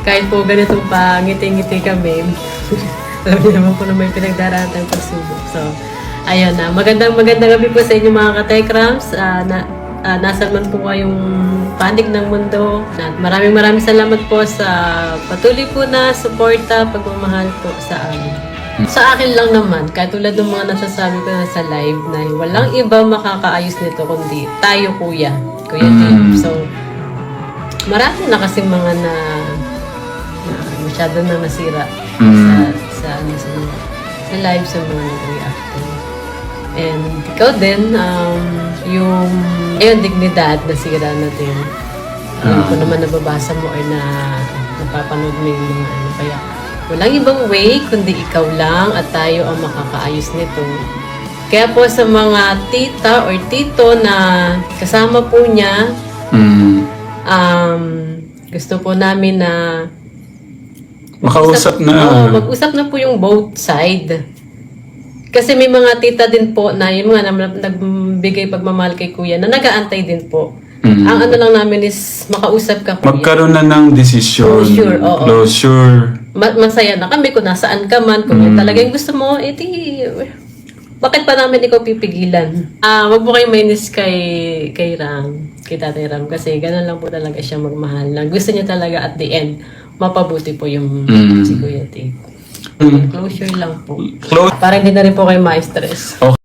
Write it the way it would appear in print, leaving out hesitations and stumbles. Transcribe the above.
Kahit po ganitong pa ngiti-ngiti kami, alam niyo naman po na may pinagdaraan tayong pagsubok. So, ayun na. Magandang gabi po sa inyo mga ka-Tekrams. Nasa man po kayong panig ng mundo. At maraming salamat po sa patuloy po na suporta, pagmamahal po sa amin. Sa akin lang naman, kahit tulad ng mga nasasabi ko na sa live, na walang iba makakaayos nito kundi tayo, Kuya Dave. So, marami na kasing mga na masyado na nasira sa live, sa mga nag-reacting. And ikaw din, yung dignidad na sira na din. Alam ko naman nababasa mo or napapanood mo yung mga ano. Kaya walang ibang way kundi ikaw lang at tayo ang makakaayos nito. Kaya po sa mga tita or tito na kasama po niya, gusto po namin na mag-usap na po yung both side. Kasi may mga tita din po na yung mga nagbigay pagmamahal kay Kuya na nag-aantay din po. Ang ano lang namin is makausap ka, Kuya. Magkaroon na ng desisyon. Closure. Masaya na kami kung nasaan ka man. Kung talagang gusto mo, bakit pa namin ikaw pipigilan? Wag mo kayong mainis kay Tatay Ram. Kasi ganun lang po talaga siya magmahal. Gusto niya talaga at the end, mapabuti po yung si Kuya Dave. Closure lang po. Para hindi na rin po kayo ma-stress. Okay.